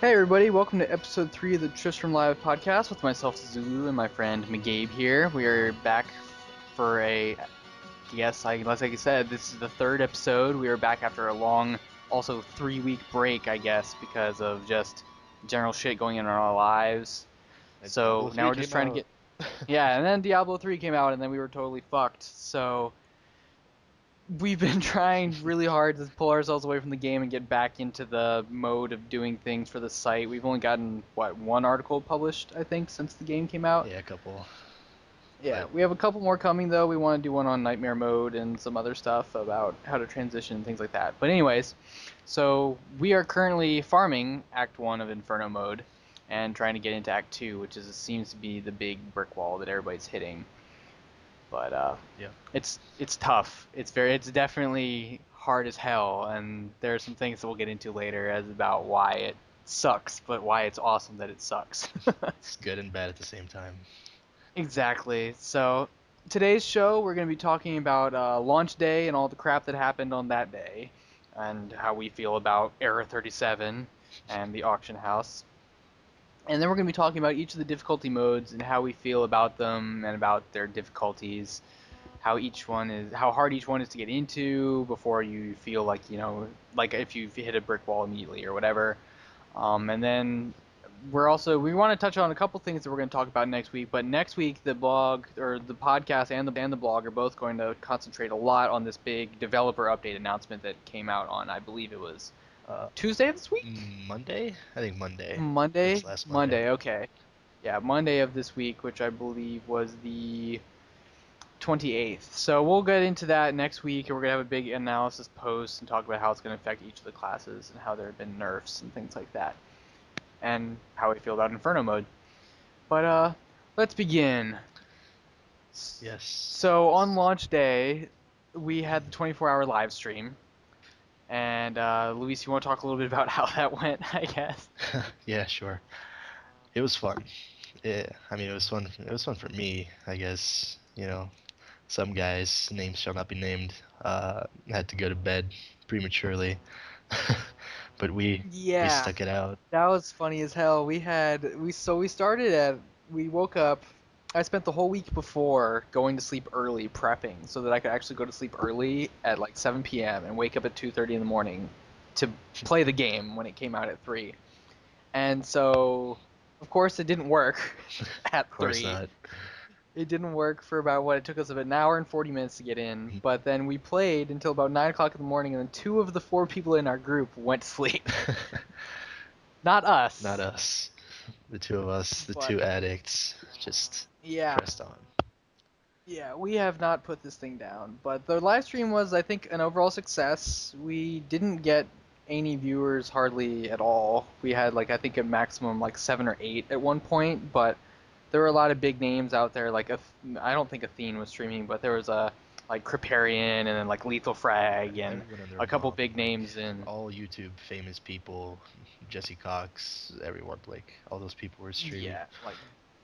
Hey everybody, welcome to episode 3 of the Tristram Live podcast with myself, Zulu, and my friend Mcgabe here. We are back for like I said, this is the third episode. We are back after a long, also 3-week break, I guess, because of just general shit going on in our lives. And So Diablo now 3 we're just came trying to out. get... Yeah, and then Diablo 3 came out, and then we were totally fucked. So we've been trying really hard to pull ourselves away from the game and get back into the mode of doing things for the site. We've only gotten, one article published, I think, since the game came out. Yeah, a couple. Yeah, But we have a couple more coming, though. We want to do one on Nightmare Mode and some other stuff about how to transition and things like that. But anyways, so we are currently farming Act 1 of Inferno Mode and trying to get into Act 2, which seems to be the big brick wall that everybody's hitting. But yeah, it's tough. It's definitely hard as hell, and there are some things that we'll get into later as about why it sucks, but why it's awesome that it sucks. it's good and bad at the same time. Exactly. So today's show, we're going to be talking about launch day and all the crap that happened on that day, and how we feel about Era 37 and the auction house. And then we're going to be talking about each of the difficulty modes and how we feel about them and about their difficulties, how hard each one is to get into before you feel like, like if you hit a brick wall immediately or whatever. And then we want to touch on a couple things that we're going to talk about next week. But next week, the blog or the podcast and the blog are both going to concentrate a lot on this big developer update announcement that came out on, I believe it was Uh, Tuesday of this week. Monday? I think Monday. Monday. This last Monday. Monday. Okay. Yeah, Monday of this week, which I believe was the 28th. So we'll get into that next week, and we're going to have a big analysis post and talk about how it's going to affect each of the classes and how there have been nerfs and things like that, and how we feel about Inferno mode. But let's begin. Yes. So on launch day, we had the 24-hour live stream, and Luis, you want to talk a little bit about how that went? I guess. Yeah, sure. It was fun. Yeah, I mean, it was fun. It was fun for me, I guess. Some guys, names shall not be named, had to go to bed prematurely, but we Yeah, stuck it out. that was funny as hell. We started at we woke up. I spent the whole week before going to sleep early prepping so that I could actually go to sleep early at like 7 p.m. and wake up at 2:30 in the morning to play the game when it came out at 3. And so, of course, it didn't work at Of course 3. not. It didn't work for about what it took us about an hour and 40 minutes to get in. But then we played until about 9 o'clock in the morning, and then 2 of the 4 people in our group went to sleep. Not Not us, us. The two of us, the but two addicts, just yeah. pressed on. Yeah, we have not put this thing down, but the live stream was, I think, an overall success. We didn't get any viewers hardly at all. We had, like, I think a maximum like 7 or 8 at one point, but there were a lot of big names out there. Like, I don't think Athene was streaming, but there was like Kriparian and then like Lethal Frag and Everyone and their a couple mom, big like names in. all YouTube famous people, Jesse Cox, everyone, like all those people were streaming. Yeah, like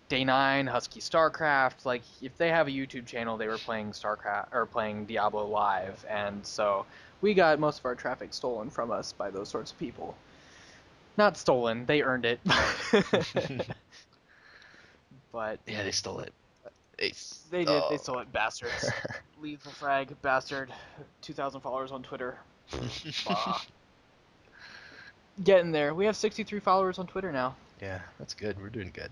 Day 9, Husky Starcraft. Like, if they have a YouTube channel, they were playing Starcraft or playing Diablo Yeah. live, and so we got most of our traffic stolen from us by those sorts of people. Not stolen, they earned it. But Yeah, they stole it. They they did, they stole. stole it, bastards. Lethal Frag, bastard. 2,000 followers on Twitter. Bah. Getting there. We have 63 followers on Twitter now. Yeah, that's good. We're doing good.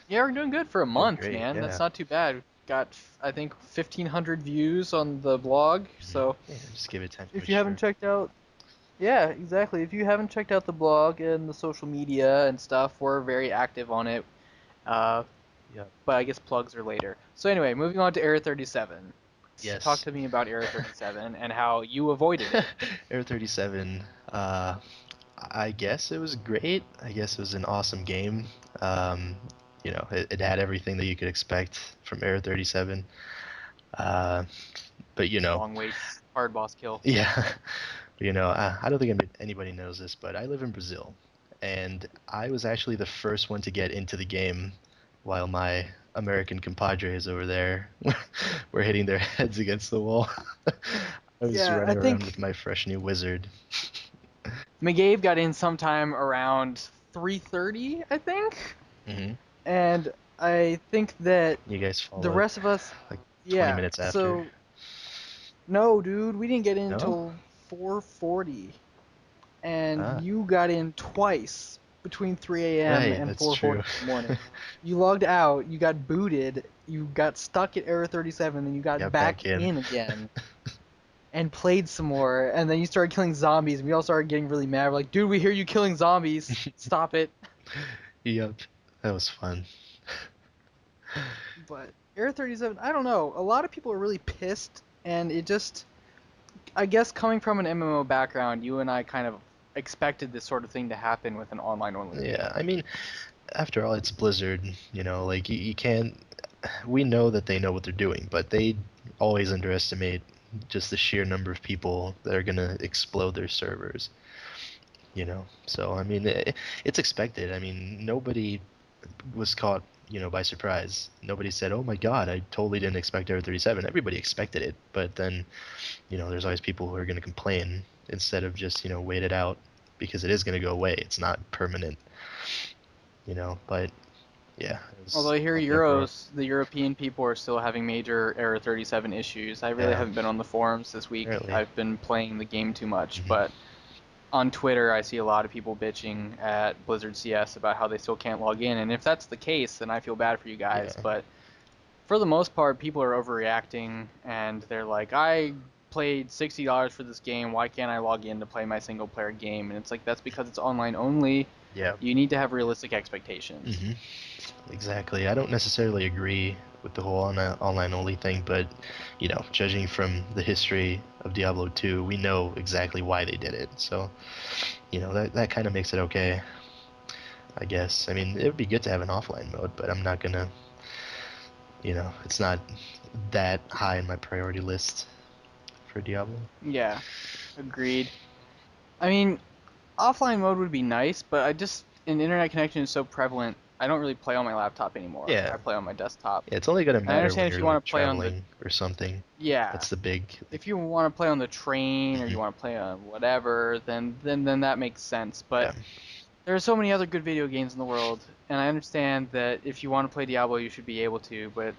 Yeah, we're doing good for a Doing month, great. man. That's Yeah. not too bad. Got, I think, 1,500 views on the blog. So Yeah, just give it time to if you haven't mature. checked out, yeah, exactly. If you haven't checked out the blog and the social media and stuff, we're very active on it. Uh, Yep. but I guess plugs are later. So anyway, moving on to Era 37. Talk Yes. to me about Era 37 and how you avoided it. Air 37. I guess it was great. I guess it was an awesome game. Um, it had everything that you could expect from Air 37. Uh, but Long waits, hard boss kill. yeah, I don't think anybody knows this, but I live in Brazil, and I was actually the first one to get into the game, while my American compadres over there were hitting their heads against the wall. I was Yeah, I running around with think my fresh new wizard. Mcgabe got in sometime around 3:30, I think, Hmm. and I think that You guys the followed rest of us, like 20 yeah. minutes after. So no, dude, we didn't get in No? until 4:40, and Ah, you got in twice between 3 a.m. right, and that's 4:40 true. in the morning. You logged out, you got booted, you got stuck at Error 37, then you got Got back back in. in again and played some more, and then you started killing zombies, and we all started getting really mad. We're like, dude, we hear you killing zombies. Stop it. Yep, that was fun. But Error 37, I don't know. A lot of people are really pissed, and it just, I guess coming from an MMO background, you and I kind of expected this sort of thing to happen with an online only Yeah, game. I mean, after all, it's Blizzard, like you can't. We know that they know what they're doing, but they always underestimate just the sheer number of people that are gonna explode their servers, So, I mean, it's expected. I mean, nobody was caught, by surprise. Nobody said, "Oh my God, I totally didn't expect Area 37." Everybody expected it, but then, there's always people who are going to complain instead of just, wait it out because it is going to go away. It's not permanent, but yeah, it Although was I hear quite the uproar. The European people are still having major Error 37 issues. I really Yeah, haven't been on the forums this week. apparently. I've been playing the game too much, Hmm. but on Twitter I see a lot of people bitching at Blizzard CS about how they still can't log in. And if that's the case, then I feel bad for you Yeah, guys. But for the most part, people are overreacting and they're like, I played $60 for this game. Why can't I log in to play my single player game? And it's like, that's because it's online only. yeah. You need to have realistic expectations. Hmm. Exactly. I don't necessarily agree with the whole online only thing, but judging from the history of Diablo 2, we know exactly why they did it. So, that kind of makes it okay, I guess. I mean, it would be good to have an offline mode, but I'm not gonna, it's not that high in my priority list for Diablo. Yeah, agreed. I mean, offline mode would be nice, but an internet connection is so prevalent. I don't really play on my laptop anymore. Yeah, I play on my desktop. yeah, it's only gonna And I matter when understand if you're you want like to play on the traveling or something. yeah, That's the big. if you want to play on the train or Mhm. you want to play on whatever, then that makes sense. But Yeah, there are so many other good video games in the world, and I understand that if you want to play Diablo, you should be able to. But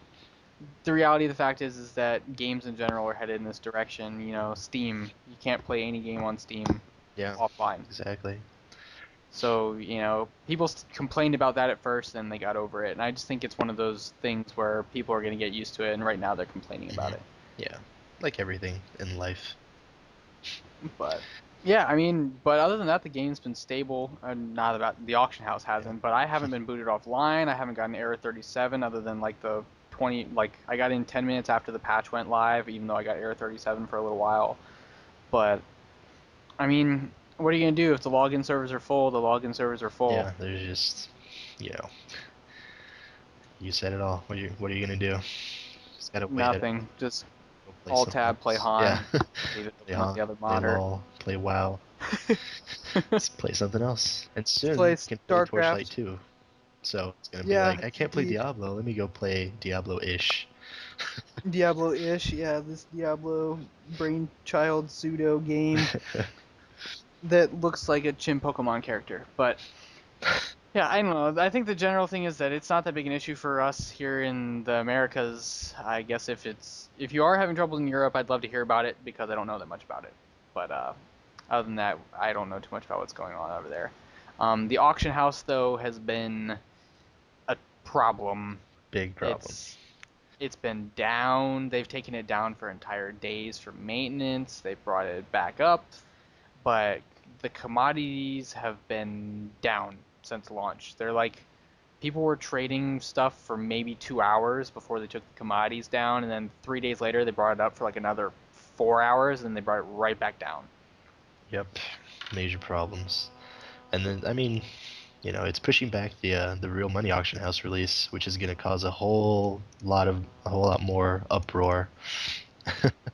the reality of the fact is that games in general are headed in this direction. You know, Steam, you can't play any game on Steam yeah, offline. exactly. So, people complained about that at first and they got over it. And I just think it's one of those things where people are going to get used to it, and right now they're complaining Hmm. about it. Yeah, like everything in life. But yeah, I mean, but other than that, the game's been stable. Not about the auction house Yeah. hasn't, but I haven't been booted offline. I haven't gotten error 37 other than like the 20, like I got in 10 minutes after the patch went live, even though I got error 37 for a little while. But I mean, what are you going to do if the login servers are full? The login servers are full. Yeah, there's just, you know, you said it all. What are you gonna do? Just gotta wait it out. Nothing. Just Go play alt something tab, play else. Yeah. Han, leave it Play open on Huh, the other play monitor. LOL, play WoW. Just play something else. And Let's soon play you can play Torchlight StarCraft. too. So it's gonna be Yeah, like, I can't play indeed. Diablo. Let me go play Diablo-ish. Diablo-ish, yeah, this Diablo brainchild pseudo game that looks like a Chim Pokemon character. But yeah, I don't know. I think the general thing is that it's not that big an issue for us here in the Americas. I guess if you are having trouble in Europe, I'd love to hear about it because I don't know that much about it. But other than that, I don't know too much about what's going on over there. The auction house though has been a problem. Big problem. It's it's been down. They've taken it down for entire days for maintenance. They've brought it back up, but the commodities have been down since launch. They're like people were trading stuff for maybe 2 hours before they took the commodities down, and then 3 days later they brought it up for like another 4 hours, and then they brought it right back down. Yep. Major problems. And then, I mean, it's pushing back the real money auction house release, which is gonna cause a whole lot more uproar.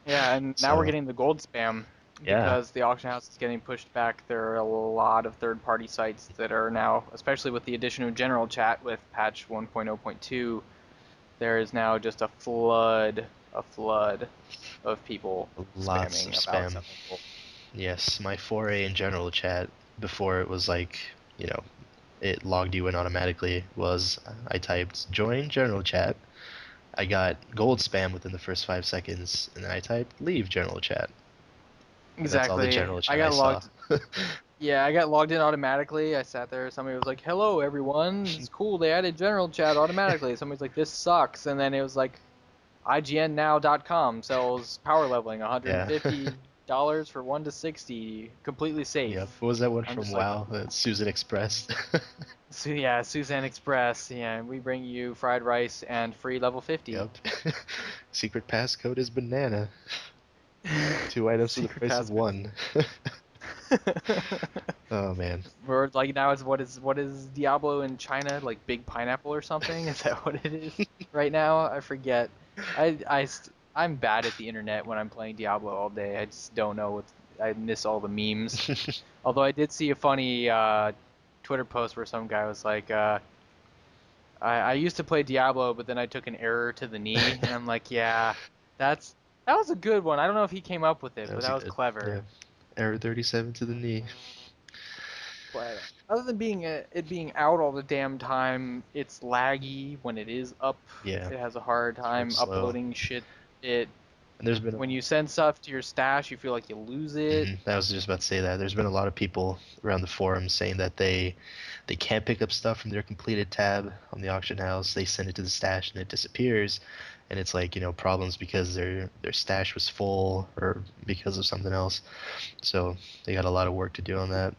Yeah, and now we're So getting the gold spam yeah, because the auction house is getting pushed back. There are a lot of third-party sites that are now, especially with the addition of general chat with patch 1.0.2, there is now just a flood of people lots of spamming about spam. selling gold. Yes, my foray in general chat before it was like, you know, it logged you in automatically, was I typed join general chat. I got gold spam within the first 5 seconds, and then I typed leave general chat, and that's all the Exactly. general I chat I got saw. logged. Yeah, I got logged in automatically. I sat there. Somebody was like, "Hello, everyone. It's cool. They added general chat automatically." Somebody's like, "This sucks," and then it was like, IGNnow.com sells power leveling, Yeah. $150 for 1 to 60, completely Yep. safe. What was that one I'm from just like, WoW? Susan Express. so yeah, Suzanne Express. Yeah, we bring you fried rice and free level 50. Yep. Secret passcode is banana. 2 items for the Secret price of passcode. one. Oh man. Or like now it's what is Diablo in China, like big pineapple or something? Is that what it is right now? I forget. I'm bad at the internet when I'm playing Diablo all day. I just don't know what I miss all the memes. Although I did see a funny Twitter post where some guy was like, I used to play Diablo, but then I took an error to the knee, and I'm like, yeah, that's that was a good one. I don't know if he came up with it, That but was a that was good. clever. Yeah. Error 37 to the knee. But other than it being out all the damn time, it's laggy when it is up. Yeah. It has a hard Works time slow. uploading shit. It And there's been a When you lot. send stuff to your stash, you feel like you lose it. I was just about to say that. There's been a lot of people around the forums saying that they can't pick up stuff from their completed tab on the auction house. They send it to the stash and it disappears, and it's like, problems because their stash was full or because of something else. So they got a lot of work to do on that.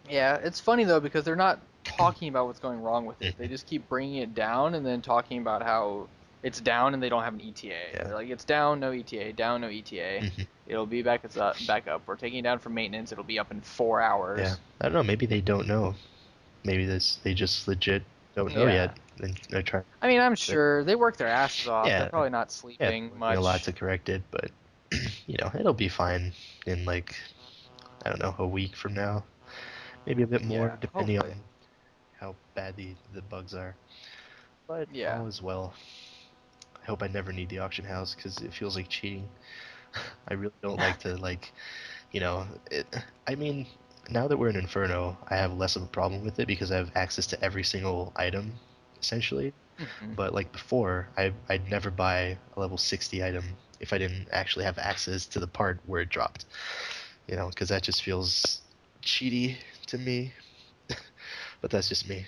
Yeah, it's funny though because they're not talking about what's going wrong with it. They Mhm. just keep bringing it down and then talking about how it's down and they don't have an ETA. Yeah. They're like, it's down, no ETA, down, no ETA. hmm It'll be back up. We're taking it down for maintenance. It'll be up in 4 Yeah. hours. I don't know. Maybe they don't know. Maybe they just legit don't know yet, Yeah. and they're trying. I mean, I'm sure they work their asses off. They're Yeah. probably not Yeah. They're sleeping working a lot much. to correct it, but it'll be fine in like, I don't know, a week from now, maybe a bit more, Yeah, depending hopefully. on how bad the bugs are. But Yeah. all is well. I hope I never need the auction house because it feels like cheating. I really don't like to you know, it, I mean, now that we're in Inferno, I have less of a problem with it because I have access to every single item, essentially. hmm But like before, I'd never buy a level 60 item if I didn't actually have access to the part where it dropped. Because that just feels cheaty to me. But that's just me.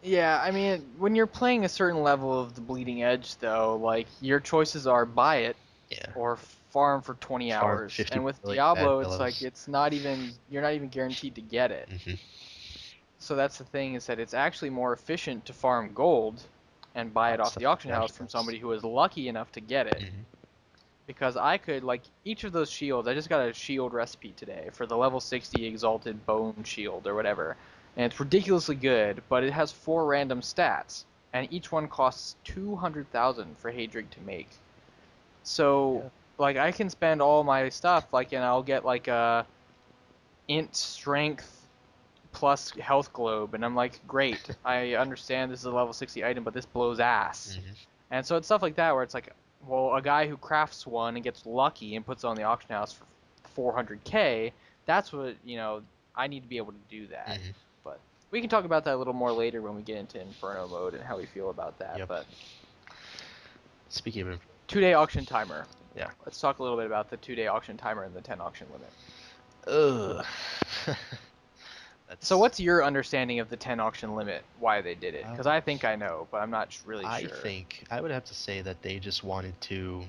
Yeah, I mean, when you're playing a certain level of the bleeding edge, though, like your choices are buy it Yeah, or farm for 20 farm hours. 50 And with million bad Diablo, it's like pillows. it's not even you're not even guaranteed to get it. hmm So that's the thing is that it's actually more efficient to farm gold and buy Buy it off stuff the from auction the house auction from house. somebody who is lucky enough to get it. hmm Because I could like each of those shields. I just got a shield recipe today for the level 60 exalted bone shield or whatever, and it's ridiculously good. But it has 4 random stats, and each one costs 200,000 for Hadrig to make. So Yeah. like I can spend all my stuff like, and I'll get like a int strength plus health globe, and I'm like, great. I understand this is a level 60 item, but this blows ass. hmm And so it's stuff like that where it's like, well, a guy who crafts one and gets lucky and puts it on the auction house for 400K, that's what, I need to be able to do that. hmm But we can talk about that a little more later when we get into Inferno mode and how we feel about that. Yep. But Speaking of, 2-day auction timer. yeah. Let's talk a little bit about the 2-day auction timer and the 10 auction limit. Ugh. So That's. what's your understanding of the 10 auction limit, why they did it? Because Um, I think I know, but I'm not really I sure. think I would have to say that they just wanted to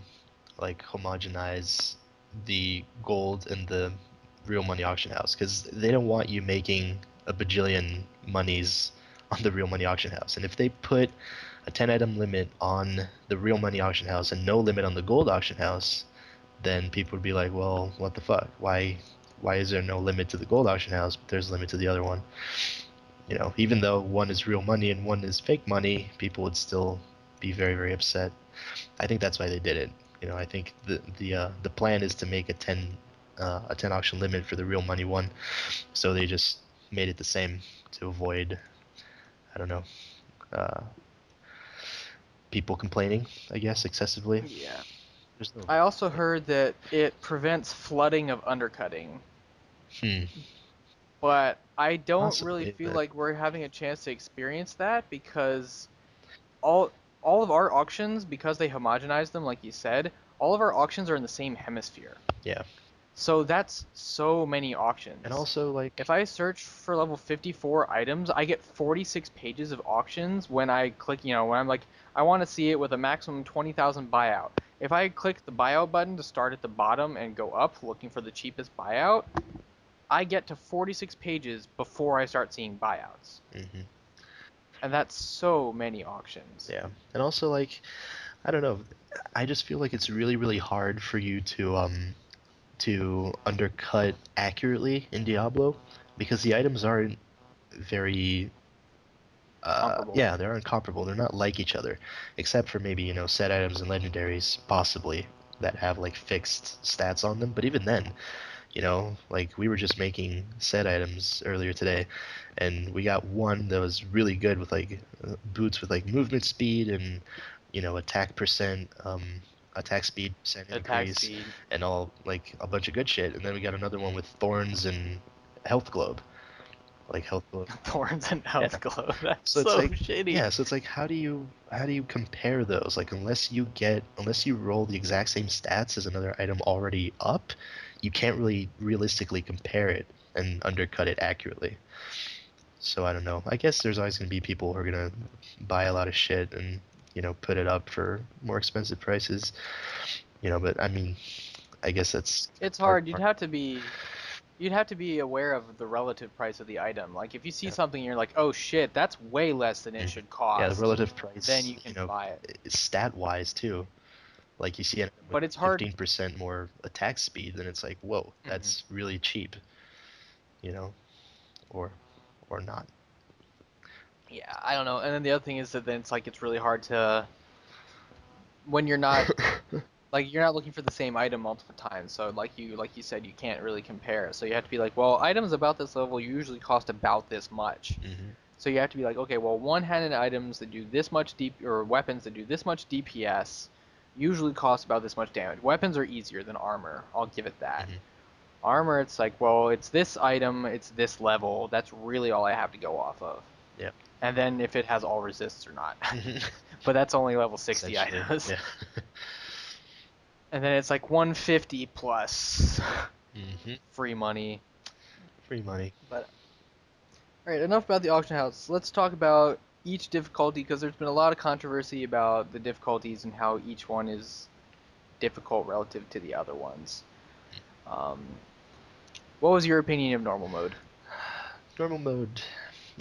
like homogenize the gold and the real money auction house because they don't want you making a bajillion monies on the real money auction house. And if they put a 10 item limit on the real money auction house and no limit on the gold auction house, then people would be like, well, what the fuck? Why is there no limit to the gold auction house, but there's a limit to the other one? Even though one is real money and one is fake money, people would still be very, very upset. I think that's why they did it. I think the plan is to make a ten auction limit for the real money one, so they just made it the same to avoid, I don't know, uh, people complaining, I guess, excessively. Yeah. There's no. I also heard that it prevents flooding of undercutting. Hmm. but I don't really Possibly, feel but like we're having a chance to experience that because all all of our auctions, because they homogenize them, like you said, all of our auctions are in the same hemisphere. yeah. So that's so many And auctions. also If like I search for level 54 items, I get 46 pages of auctions when I click, when I'm like, I want to see it with a maximum 20,000 buyout. If I click the buyout button to start at the bottom and go up looking for the cheapest buyout, I get to 46 pages before I start seeing buyouts. hmm And that's so many auctions. yeah. And also like I don't know. I just feel like it's really really hard for you to undercut accurately in Diablo because the items aren't very Comparable. yeah, they're incomparable. They're not like each other, except for maybe, set items and legendaries, possibly, that have like fixed stats on them. But even then, like we were just making set items earlier today, and we got one that was really good with like boots with like movement speed and, attack percent, attack speed percent Attack increase, speed. and all like a bunch of good shit. And then we got another one with thorns and health globe, like health globe. Thorns and Yeah. health glow. That's So it's so like, shitty. yeah, so it's like, how do you compare those? Like, unless you roll the exact same stats as another item already up, you can't really realistically compare it and undercut it accurately. So I don't know. I guess there's always gonna be people who are gonna buy a lot of shit and, put it up for more expensive prices. But I mean, I guess that's It's part hard. of You'd have to be aware of the relative price of the item. Like if you see yeah. something and you're like, "Oh shit, that's way less than it Mhm. should Yeah, the cost." relative Then price, you can buy it. stat wise too. Like you see an item with But it's hard. 15% more attack speed, then it's like, whoa, Mhm. that's really cheap, you know, or or not. Yeah, I don't know. And then the other thing is that then it's like it's really hard to when you're not like you're not looking for the same item multiple times. So like you said, you can't really compare. So you have to be like, well, items about this level usually cost about this much. hmm So you have to be like, okay, well, one-handed items that do this much or weapons that do this much DPS usually cost about this much damage. Weapons are easier than armor. I'll give it that. hmm Armor, it's like, well, it's this item, it's this level. That's really all I have to go off of. Yeah. And then if it has all resists or not. hmm But that's only level 60 Essentially, items. yeah. And then it's like 150 plus hmm free money. Free money. But all right, enough about the auction house. Let's talk about each difficulty because there's been a lot of controversy about the difficulties and how each one is difficult relative to the other ones. Um, what was your opinion of normal mode? Normal mode.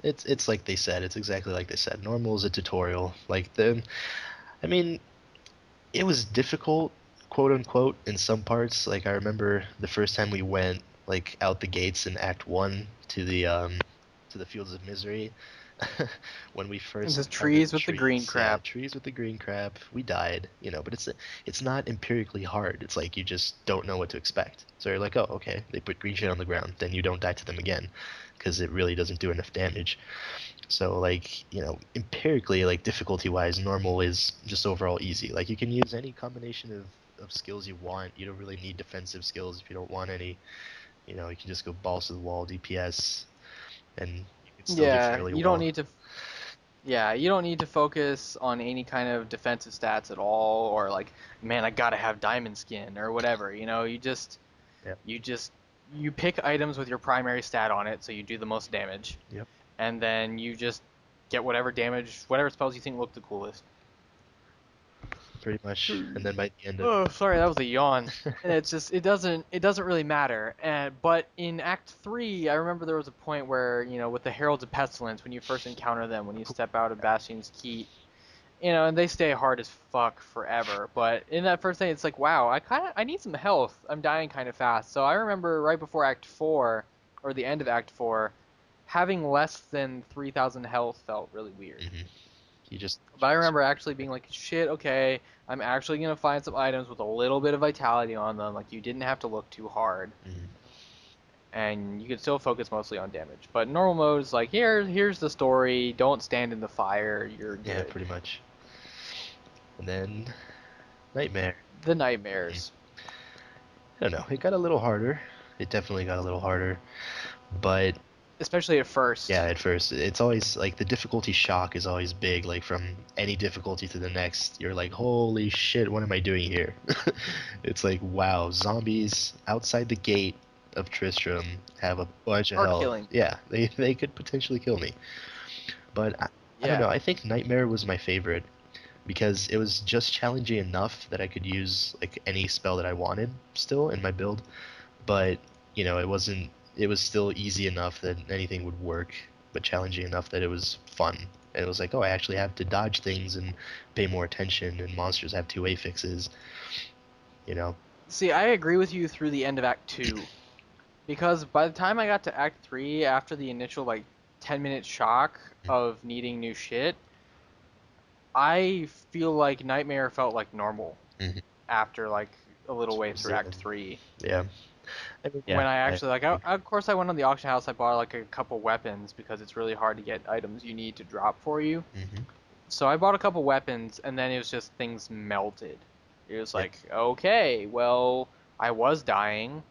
It's like they said. It's exactly like they said. Normal is a tutorial. Like I mean, it was difficult, quote unquote, in some parts. Like I remember the first time we went like out the gates in Act One to the Fields of Misery, when we It's first just encountered trees the with the green trees. Yeah, crap. trees with the green crap. We died, but it's not empirically hard. It's like you just don't know what to expect. So you're like, oh, okay, they put green shit on the ground, then you don't die to them again, because it really doesn't do enough damage. So like, empirically, like difficulty wise, normal is just overall easy. Like you can use any combination of skills you want. You don't really need defensive skills if you don't want any. You can just go balls to the wall DPS and you can still do Yeah, fairly you don't well. need to. Yeah, you don't need to focus on any kind of defensive stats at all, or like, man, I gotta have diamond skin or whatever. Yep. You just you pick items with your primary stat on it, so you do the most damage, Yep. and then you just get whatever damage, whatever spells you think look the coolest. Pretty much. And then by the end of Oh, sorry, that was a yawn. And it's just it doesn't really matter. And but in Act 3, I remember there was a point where, with the Heralds of Pestilence, when you first encounter them, when you step out of Bastion's Keep, and they stay hard as fuck forever. But in that first thing, it's like, wow, I need some health. I'm dying kind of fast. So I remember right before Act 4, or the end of Act 4, having less than 3,000 health felt really weird. hmm you just But I remember actually being like, shit, okay, I'm actually gonna find some items with a little bit of vitality on them. Like you didn't have to look too hard, mhm. and you could still focus mostly on damage. But normal mode is like, here's the story. Don't stand in the fire. You're Yeah, good. pretty much. And then Nightmare. The Mhm. nightmares. I don't know. It got a little harder. It definitely got a little harder. But especially at Yeah, first. at first, it's always like the difficulty shock is always big. Like from any difficulty to the next, you're like, holy shit, what am I doing here? It's like, wow, zombies outside the gate of Tristram have a bunch of Are health. killing. Yeah, they could potentially kill me. But I don't Yeah. know, I think Nightmare was my favorite because it was just challenging enough that I could use like any spell that I wanted still in my build, but it wasn't. It was still easy enough that anything would work, but challenging enough that it was fun. And it was like, oh, I actually have to dodge things and pay more attention, and monsters have two-way fixes. You know. See, I agree with you through the end of Act 2. Because by the time I got to Act 3, after the initial, like, 10-minute shock of needing new shit, I feel like Nightmare felt like normal Mm-hmm. after, like, a little way Towards through the Act end. 3. Yeah. I mean, yeah. When I I actually, like, agree. of course I went on the auction house, I bought, like, a couple weapons because it's really hard to get items you need to drop for you. Mm-hmm. So I bought a couple weapons, and then it was just things melted. It was Yeah. like, okay, well, I was dying.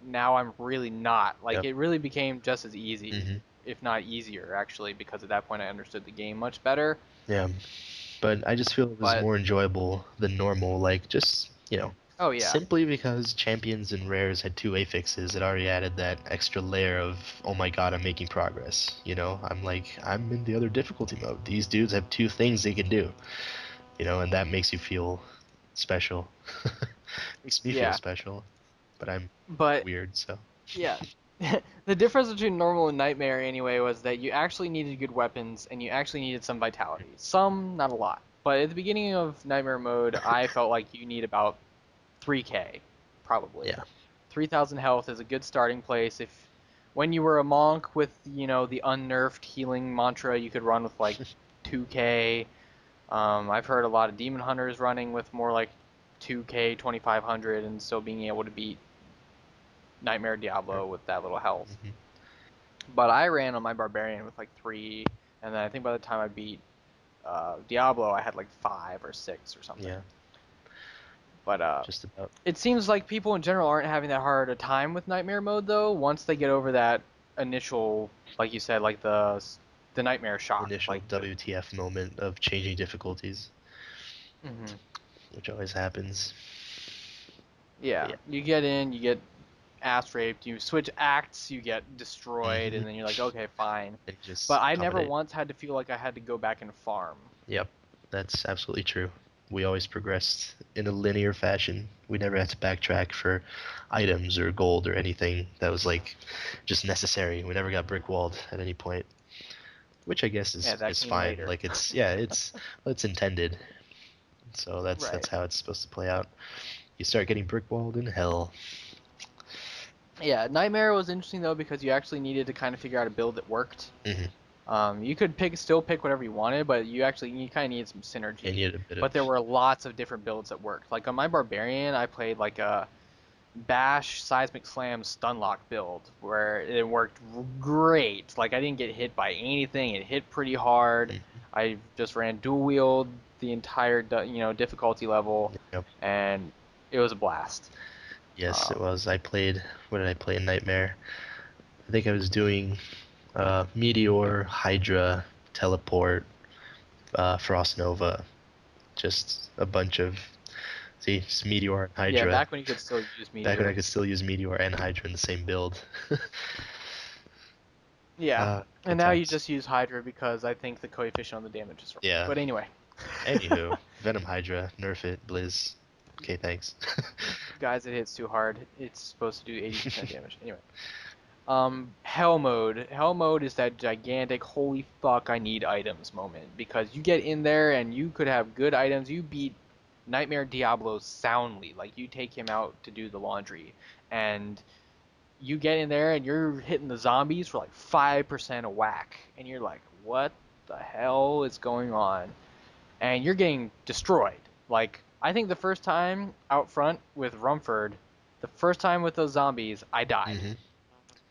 Now I'm really not. Like Yep. it really became just as easy, Mm-hmm. if not easier, actually, because at that point I understood the game much better. Yeah. But I just feel it was But more enjoyable than normal. Like just oh yeah, simply because champions and rares had two affixes, it already added that extra layer of, oh my god, I'm making progress. I'm like, I'm in the other difficulty mode. These dudes have two things they can do, and that makes you feel special. Makes me feel yeah. special, but I'm But weird, so. yeah, the difference between normal and nightmare anyway was that you actually needed good weapons and you actually needed some vitality. Some, not a lot. But at the beginning of nightmare mode, I felt like you need about 3k, probably. Yeah. 3,000 health is a good starting place. If when you were a monk with the unnerfed healing mantra, you could run with like 2k. I've heard a lot of demon hunters running with more like 2k, 2,500, and still being able to beat Nightmare Sure. Diablo with that little health. Hmm. But I ran on my barbarian with like 3, and then I think by the time I beat Diablo, I had like 5 or 6 or something. Yeah, But just about. it seems like people in general aren't having that hard a time with nightmare mode though. Once they get over that initial, like you said, like the nightmare shock, Initial like the. WTF moment of changing difficulties, Mhm. which always happens. But Yeah, yeah. you get in, you get ass raped, you switch acts, you get destroyed, Hmm. and then you're like, okay, fine. And just But I never accommodate. once had to feel like I had to go back and farm. Yep, that's absolutely true. We always progressed in a linear fashion. We never had to backtrack for items or gold or anything that was like just necessary. We never got brick walled at any point, which I guess Yeah, that is came fine. later. Like it's yeah, it's intended. So that's Right. how it's supposed to play out. You start getting brick walled in hell. Yeah, Nightmare was interesting though because you actually needed to kind of figure out a build that worked. Hmm. You could still pick whatever you wanted, but you kind of needed some And synergy. you had a bit of But there were lots of different builds that worked. Like on my barbarian, I played like a bash seismic slam stunlock build where it worked great. Like I didn't get hit by anything. It hit pretty hard. mhm. I just ran dual wield the entire difficulty level, Yep. and it was a blast. Yes, it Um, was. I played. What did I play in Nightmare? I think I was doing Meteor, Hydra, Teleport, Frost Nova, just a bunch of see, just Meteor and yeah, Hydra. back when you could still use Back when I meteor. could still use Meteor and Hydra in the same build. Yeah, and Good now you times. just use Hydra because I think the coefficient on the damage is right. Yeah. But anyway, Anywho, Venom Hydra, nerf it, Blizz. Okay, thanks. guys, it hits too hard. It's supposed to do 80% damage. Anyway, Hell mode. Hell mode is that gigantic holy fuck I need items moment because you get in there and you could have good items. You beat Nightmare Diablo soundly. Like you take him out to do the laundry and you get in there and you're hitting the zombies for like 5% a whack and you're like, what the hell is going on? And you're getting destroyed. Like I think the first time out front with Rumford, the first time with those zombies, I died Hmm.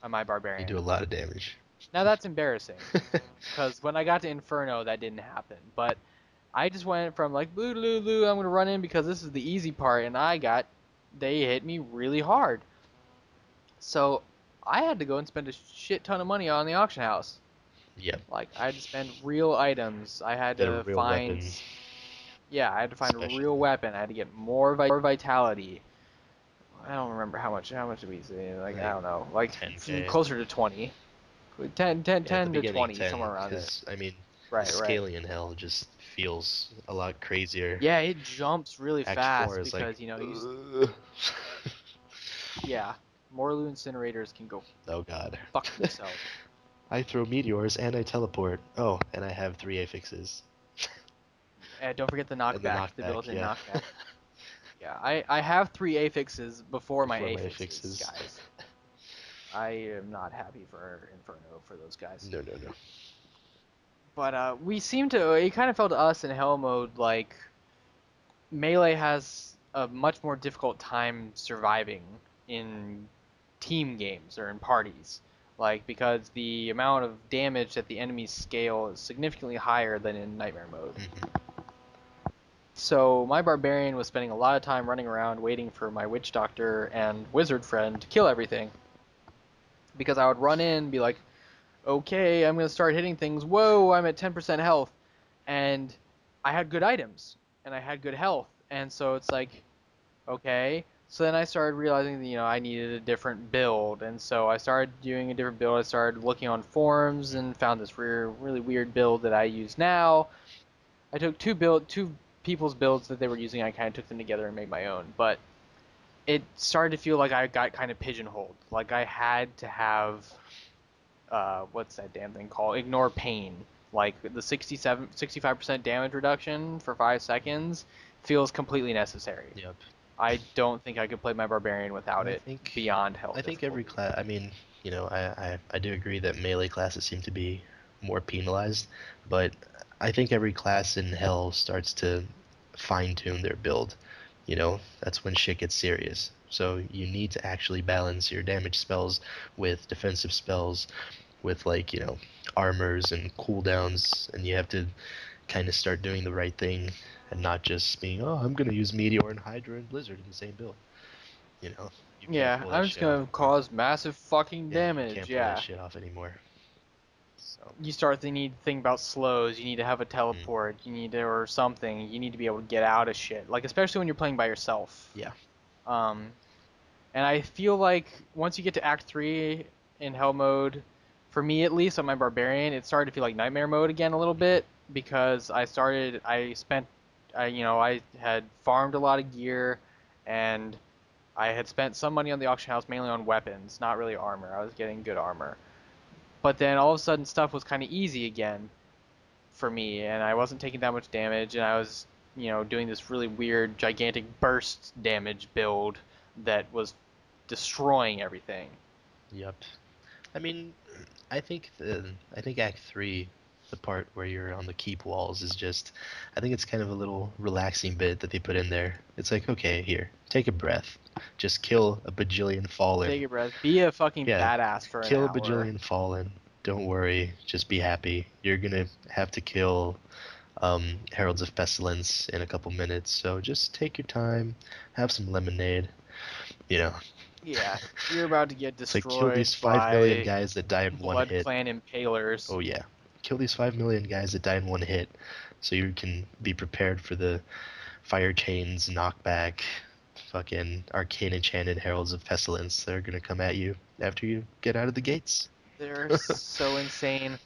on my You barbarian. do a lot of damage. Now that's embarrassing because when I got to Inferno, that didn't happen. But I just went from like blue blue blue, I'm gonna run in because this is the easy part, and they hit me really hard. So I had to go and spend a shit ton of money on the auction house. Yep. Like I had to spend real items. I had Get a to real find, weapon, yeah, I had to find a real especially weapon. I had to get more vitality. I don't remember how much. How much did we say? Like I like don't know. Like 10k. closer to 20. 10, 10, Yeah, at the 10 to beginning 20, 10, somewhere around there. because I mean, the Right, right. scaling in Hell just feels a lot crazier. Yeah, it jumps really Act 4 fast is like, because you ugh. yeah, Morlu incinerators can go Oh god. fuck themselves. I throw meteors and I teleport. Oh, and I have 3 affixes. And don't forget the And the knockback, the knockback, built-in yeah. knockback. Yeah, I have 3 affixes before my Before my affixes, affixes. guys. I am not happy for Inferno for those guys. No, no, no. But we seem to. It kind of felt to us in Hell mode like melee has a much more difficult time surviving in team games or in parties. Like because the amount of damage that the enemies scale is significantly higher than in Nightmare mode. Hmm. So my barbarian was spending a lot of time running around waiting for my witch doctor and wizard friend to kill everything. Because I would run in and be like, okay, I'm gonna start hitting things. Whoa, I'm at 10% health, and I had good items and I had good health, and so it's like, okay. So then I started realizing that, I needed a different build, and so I started doing a different build. I started looking on forums and found this really weird build that I use now. I took two people's builds that they were using. I kind of took them together and made my own, but it started to feel like I got kind of pigeonholed. Like I had to have what's that damn thing called? Ignore pain. Like the 65% damage reduction for 5 seconds feels completely necessary. Yep. I don't think I could play my barbarian And without it beyond hell I think every difficulty. class, I mean, I do agree that melee classes seem to be more penalized, but I think every class in Hell starts to fine tune their build. That's when shit gets serious. So you need to actually balance your damage spells with defensive spells, with like, armors and cooldowns, and you have to kind of start doing the right thing and not just being, oh, I'm gonna use Meteor and Hydra and Blizzard in the same build. You know, you can't Yeah, pull that I'm just shit off gonna anymore. cause massive fucking Yeah, you damage. can't pull that Yeah. shit off anymore. So, You start to need to think about slows. You need to have a mm, teleport. You need to, or something. You need to be able to get out of shit. Like especially when you're playing by yourself. yeah. Um, And I feel like once you get to Act 3 in Hell mode, for me at least on my Barbarian, it started to feel like Nightmare mode again a little bit because I had farmed a lot of gear and I had spent some money on the auction house mainly on weapons, not really armor. I was getting good armor. But then all of a sudden stuff was kind of easy again for me and I wasn't taking that much damage and I was, doing this really weird gigantic burst damage build that was destroying everything. Yep. I mean, I think Act 3, the part where you're on the keep walls is just, I think it's kind of a little relaxing bit that they put in there. It's like, okay, here, take a breath. Just kill a bajillion fallen. Take a breath. Be a fucking Yeah, badass for an kill a hour. bajillion fallen. Don't worry, just be happy. You're gonna have to kill Heralds of Pestilence in a couple minutes, so just take your time, have some lemonade. You know, Yeah, you're about to get it's like kill destroyed these 5 million by guys that die in one Blood hit. Clan Impalers. Oh yeah, kill these 5 million guys that die in one hit, so you can be prepared for the fire chains, knockback, fucking arcane enchanted Heralds of Pestilence that are gonna come at you after you get out of the gates. They're so insane.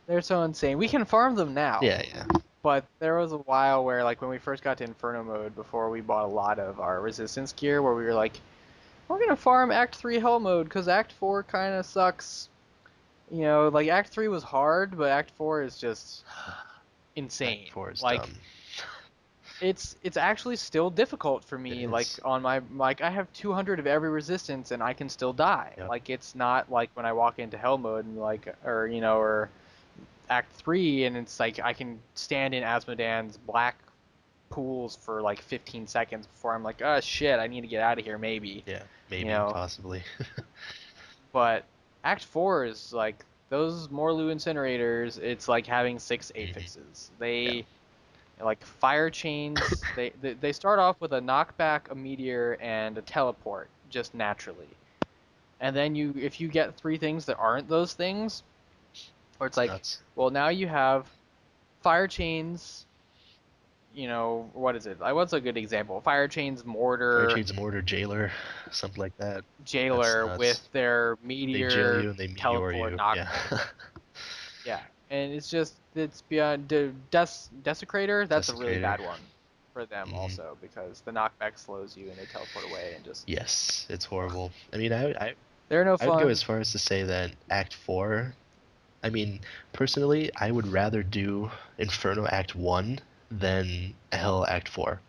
They're so insane. We can farm them now, Yeah, yeah. but there was a while where, like, when we first got to Inferno mode, before we bought a lot of our resistance gear, where we were like, we're gonna farm Act 3 Hell mode, because Act 4 kind of sucks. Like, Act 3 was hard, but Act 4 is just Act insane. 4 is Like, dumb. it's actually still difficult for It me. Like is. on my like I have 200 of every resistance and I can still die. Yep. Like it's not like when I walk into hell mode and or Act 3 and it's like I can stand in Asmodan's black pools for like 15 seconds before I'm like, oh shit, I need to get out of here maybe. Yeah, You maybe, know, possibly. but Act 4 is like those Morlu incinerators. It's like having six Hmm. affixes. Yeah. They like fire chains. They start off with a knockback, a meteor, and a teleport just naturally, And then if you get three things that aren't those things, or it's It's like, nuts. well, now you have fire chains, what is it? Like, what's a good example? Fire chains, Fire mortar, Chains Mortar, Jailer, something like that. That's jailer with nuts. their They jail meteor you and they meteor teleport you. Yeah. knockback. Yeah, and it's beyond the desecrator. That's a really Desecrator. bad one for them Hmm. also because the knockback slows you and they teleport away and just Yes, it's ugh. horrible. I mean, They're no I would go fun. as far as to say that Act 4, I mean, personally, I would rather do Inferno Act 1 than Hell Act 4.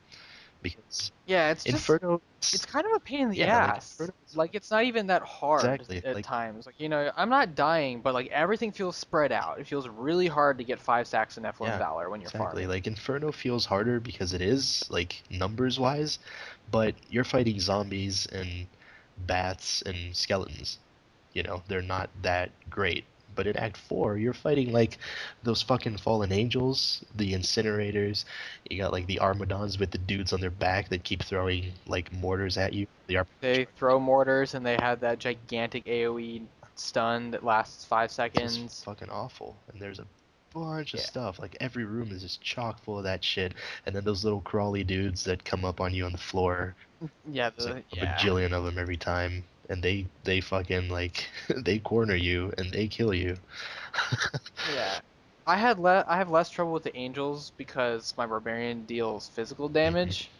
Because Yeah, Inferno, it's kind of a pain in the yeah, like ass. Inferno is Like fun. it's not even that hard Exactly. at Like, times. Like, I'm not dying, but like everything feels spread out. It feels really hard to get 5 stacks of Nephilim yeah, Valor when you're exactly. farming. Like Inferno feels harder because it is, like, numbers wise, but you're fighting zombies and bats and skeletons. They're not that great. But in Act 4, you're fighting like those fucking fallen angels, the incinerators. You got like the Armadons with the dudes on their back that keep throwing like mortars at you. The Armadon They charges. throw mortars and they have that gigantic AoE stun that lasts five It's just seconds. fucking awful. And there's a bunch of Yeah. stuff. Like every room is just chock full of that shit. And then those little crawly dudes that come up on you on the floor. Yeah, There's like a yeah. bajillion of them every time. And they fucking like they corner you and they kill you. Yeah. I have less trouble with the angels because my barbarian deals physical Hmm. damage,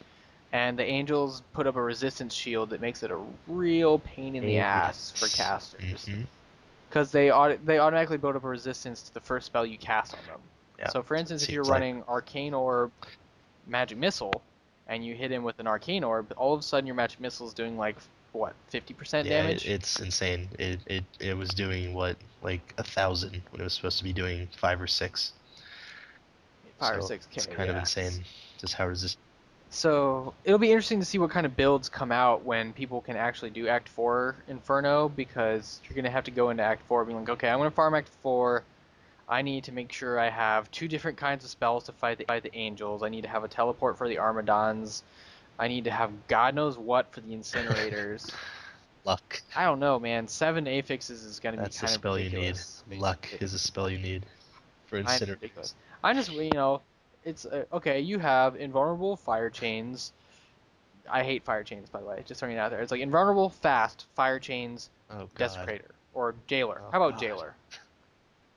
and the angels put up a resistance shield that makes it a real pain in the ass for Yes. casters. Hmm. Because they automatically build up a resistance to the first spell you cast on them. Yeah, So for that's what it instance, if you're seems like. running Arcane Orb, Magic Missile, and you hit him with an Arcane Orb, all of a sudden your Magic Missile is doing like what 50% Yeah, damage, it's insane. It was doing what, like 1,000 when it was supposed to be doing 5 or 6. So it's 5 or 6K. kind of Yeah. insane just how resistant. So it'll be interesting to see what kind of builds come out when people can actually do Act 4 Inferno, because you're going to have to go into Act 4 being like, okay, I'm going to farm Act 4. I need to make sure I have two different kinds of spells to fight the angels. I need to have a teleport for the Armadons. I need to have God knows what for the incinerators. Luck. I don't know, man. 7 affixes is going to be That's the kind of spell you need. ridiculous, Luck basically. is a spell you need for Kind of incinerators. ridiculous. I'm just, it's okay. You have invulnerable fire chains. I hate fire chains, by the way. Just throwing it out there. It's like invulnerable, fast, fire chains, Oh God. desecrator, or jailer. Oh How about God. jailer?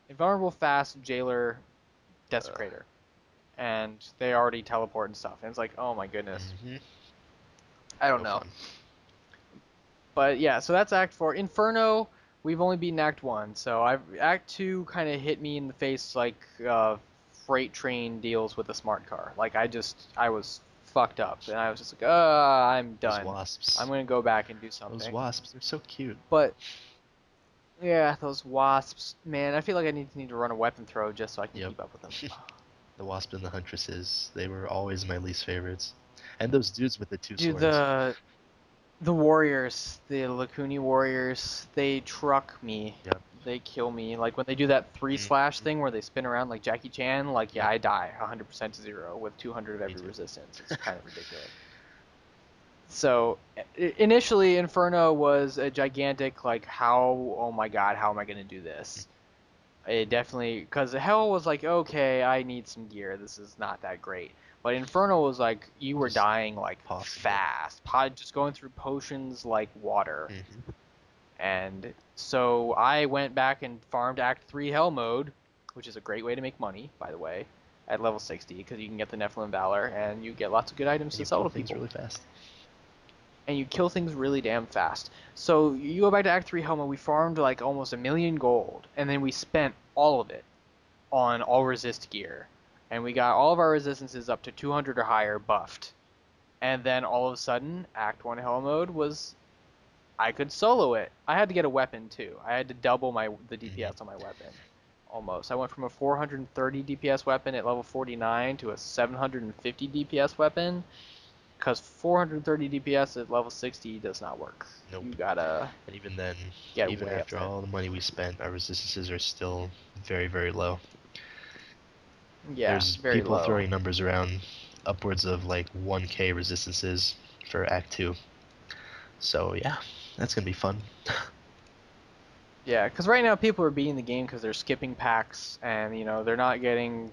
Invulnerable, fast, jailer, Uh, desecrator, and they already teleport and stuff. And it's like, oh my goodness. hmm. I don't No know. fun. But yeah, so that's Act 4. Inferno, we've only beaten Act 1, so Act 2 kind of hit me in the face like freight train deals with a smart car. Like I was fucked up, and I was just like, I'm Those done. I'm wasps. gonna go back and do Those something. wasps. They're so cute. But yeah, those wasps, man, I feel like I need to run a weapon throw just so I can Yep. keep up with them. The wasp and the huntresses. They were always my least favorites. And those dudes with the two Dude, swords. the warriors, the Lacuni warriors, they truck me. Yep. They kill me. Like when they do that three slash Hmm. thing where they spin around like Jackie Chan, like yeah, Yep. I die 100% to 0 with 200 of Me every too. resistance. It's kind of ridiculous. So initially, Inferno was a gigantic like how oh my god, how am I gonna do this? It definitely because Hell was like okay, I need some gear. This is not that great. But Inferno was like you were Just dying like possible. fast, just going through potions like water. Hmm. And so I went back and farmed Act 3 Hell mode, which is a great way to make money, by the way, at level 60, because you can get the Nephilim Valor and you get lots of good items And to you sell kill to things people. really fast. And you kill things really damn fast. So you go back to Act 3 Hell mode, we farmed like almost 1,000,000 gold, and then we spent all of it on all resist gear. And we got all of our resistances up to 200 or higher buffed. And then all of a sudden, Act 1 Hell mode was I could solo it. I had to get a weapon too. I had to double the Hmm. DPS on my weapon. Almost. I went from a 430 DPS weapon at level 49 to a 750 DPS weapon because 430 DPS at level 60 does not work. Nope. You gotta And even then, get even way up after there. all the money we spent, our resistances are still very, very low. Yeah, There's very people low. throwing numbers around upwards of like 1K resistances for Act 2. So yeah, that's gonna be fun. Yeah, because right now people are beating the game because they're skipping packs and they're not getting.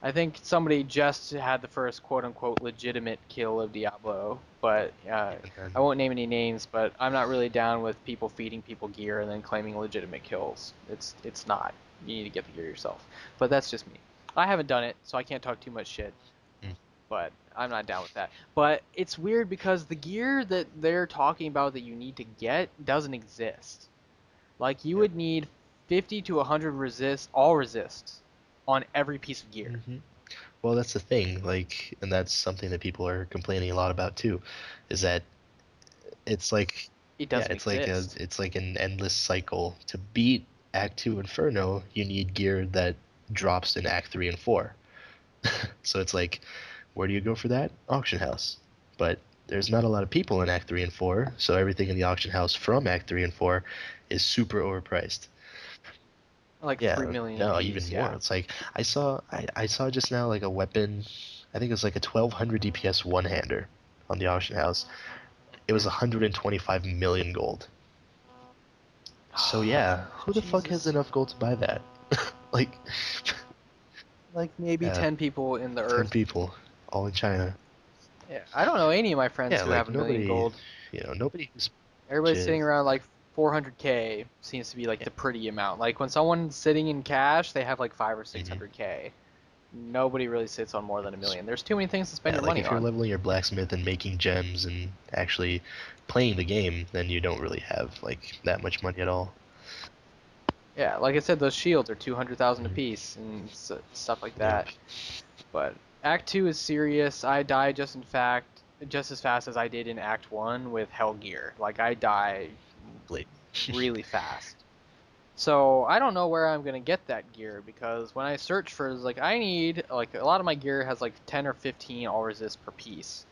I think somebody just had the first quote unquote legitimate kill of Diablo, but And I then won't name any names. But I'm not really down with people feeding people gear and then claiming legitimate kills. It's not. You need to get the gear yourself. But that's just me. I haven't done it, so I can't talk too much shit. mm, But I'm not down with that. But it's weird because the gear that they're talking about that you need to get doesn't exist. Like you yep. would need 50 to 100 all resists on every piece of gear. hmm Well, that's the thing, like, and that's something that people are complaining a lot about too, is that it's like, It yeah, doesn't exist. it's like an endless cycle. To beat Act 2 Inferno, you need gear that drops in Act 3 and 4. So it's like, where do you go for that? Auction house. But there's not a lot of people in Act 3 and 4, so everything in the auction house from Act 3 and 4 is super overpriced. Like 3 Yeah, million no, even apiece, more. yeah. It's like I saw just now like a weapon. I think it was like a 1200 DPS one-hander on the auction house. It was 125 million gold. So yeah, who the fuck has Jesus. enough gold to buy that? Like, Like maybe yeah, 10 people in the 10 earth. people, all in China. Yeah, I don't know any of my friends Yeah, who have like a million nobody, gold. nobody who's Everybody's sitting is around like 400k seems to be like yeah. the pretty amount. Like when someone's sitting in cash, they have like 5 or hmm 600k. Nobody really sits on more than a million. There's too many things to spend Yeah, your like money if you're on. leveling your blacksmith and making gems and actually playing the game, then you don't really have like that much money at all. Yeah, like I said, those shields are 200,000 Mhm. apiece and stuff like Yep. that. But Act 2 is serious. I die just as fast as I did in Act 1 with Hell Gear. Like I die Late. really fast. So I don't know where I'm gonna get that gear because when I search for like I need like a lot of my gear has like 10 or 15 all resist per piece.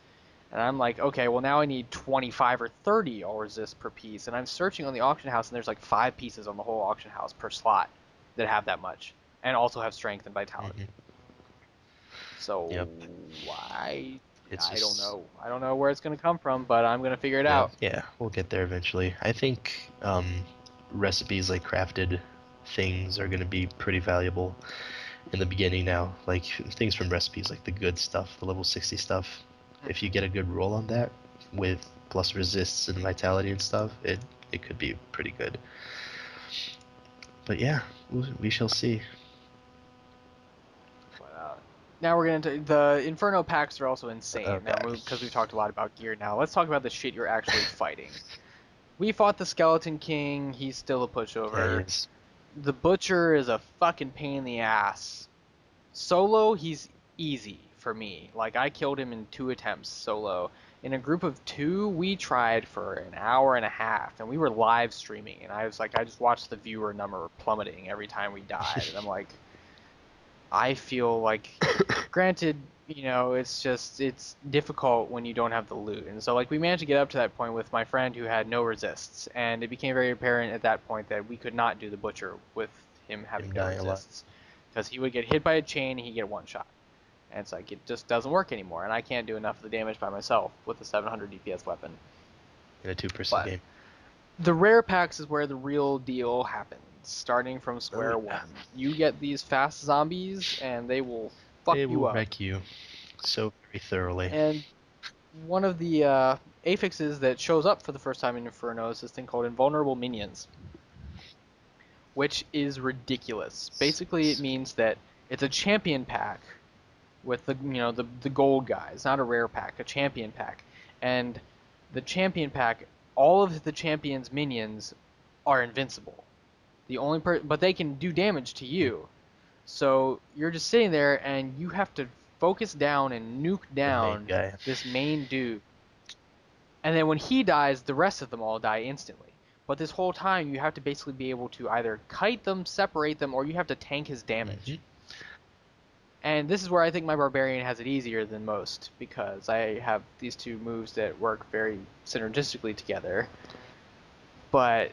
And I'm like, okay, well now I need 25 or 30 all resist per piece. And I'm searching on the auction house and there's like 5 pieces on the whole auction house per slot that have that much and also have strength and vitality. hmm So Yep. It's I don't just know. I don't know where it's gonna come from, but I'm gonna figure it yeah, out. yeah. We'll get there eventually. I think recipes like crafted things are gonna be pretty valuable in the beginning now. Like things from recipes, like the good stuff, the level 60 stuff. If you get a good roll on that with plus resists and vitality and stuff, it could be pretty good. But yeah, we shall see. But now we're gonna the Inferno packs are also insane. Now Okay. because we've talked a lot about gear. Now let's talk about the shit you're actually fighting. We fought the Skeleton King. He's still a Yeah, he pushover. is. The Butcher is a fucking pain in the ass. Solo, he's easy for me. Like I killed him in 2 attempts solo. In a group of 2, we tried for an hour and a half, and we were live streaming. And I was like, I just watched the viewer number plummeting every time we died, and I'm like, I feel like, granted, it's difficult when you don't have the loot, and so like we managed to get up to that point with my friend who had no resists, and it became very apparent at that point that we could not do the Butcher with him having Him no dying a lot resists, because he would get hit by a chain and he'd get one shot. And it's like it just doesn't work anymore, and I can't do enough of the damage by myself with a 700 DPS weapon. in a two-person But game. the rare packs is where the real deal happens. Starting from Oh square yeah. one, you get these fast zombies, and they will fuck They you will up. wreck you so very thoroughly. And one of the affixes that shows up for the first time in Inferno is this thing called Invulnerable Minions, which is ridiculous. Basically, it means that it's a champion pack with the gold guys, not a rare pack, a champion pack, and the champion pack, all of the champion's minions are invincible. But they can do damage to Mm, you. So you're just sitting there and you have to focus down and nuke the main down guy. this main dude. And then when he dies, the rest of them all die instantly. But this whole time, you have to basically be able to either kite them, separate them, or you have to tank his hmm damage. And this is where I think my barbarian has it easier than most because I have these two moves that work very synergistically together. But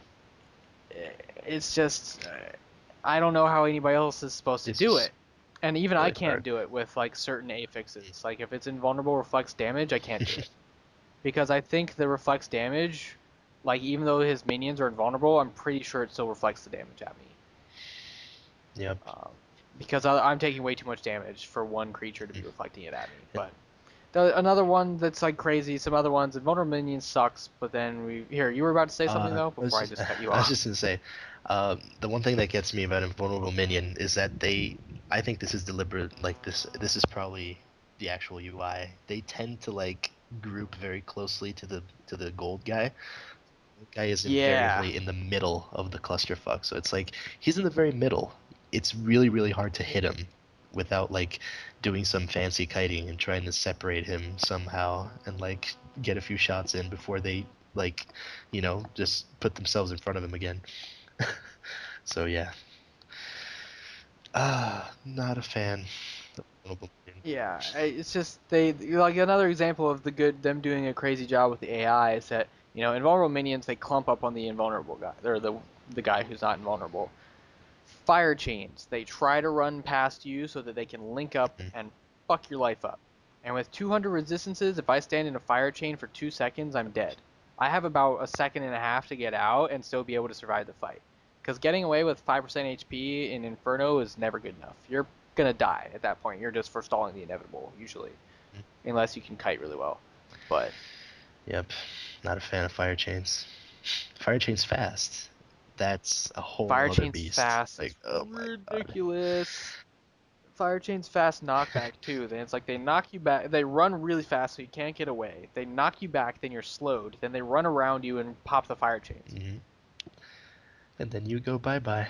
it's just I don't know how anybody else is supposed to It's do just it. And even I really can't hard. do it with like certain affixes. Like if it's invulnerable reflects damage, I can't do it. Because I think the reflects damage Like even though his minions are invulnerable, I'm pretty sure it still reflects the damage at me. Yep. Um, because I'm taking way too much damage for one creature to be reflecting it at me. And But another one that's like crazy. Some other ones, invulnerable minions sucks. But then you were about to say something though I was before I just, just cut you I was off. just gonna say, the one thing that gets me about Invulnerable Minion is that I think this is deliberate. Like this is probably the actual UI. They tend to like group very closely to the gold guy. The guy is Yeah, invariably in the middle of the clusterfuck, so it's like he's in the very middle. It's really really hard to hit him without like doing some fancy kiting and trying to separate him somehow and like get a few shots in before they like just put themselves in front of him again. So yeah, not a fan of Honorable Mention. yeah. It's just they like another example of them doing a crazy job with the AI is that invulnerable minions they clump up on the invulnerable guy or the guy who's not invulnerable. Fire chains. They try to run past you so that they can link up Mhm. and fuck your life up. And with 200 resistances, if I stand in a fire chain for 2 seconds, I'm dead. I have about a second and a half to get out and still be able to survive the fight. Because getting away with 5% HP in Inferno is never good enough. You're gonna die at that point. You're just forestalling the inevitable, usually. Unless you can kite really well. But Yep, not a fan of fire chains. Fire chains fast. That's a whole fire other chains beast. fast Like, is oh my god. ridiculous. Fire chain's fast knockback too. Then it's like they knock you back. They run really fast so you can't get away. They knock you back, then you're slowed. Then they run around you and pop the fire chains. Hmm. And then you go bye bye.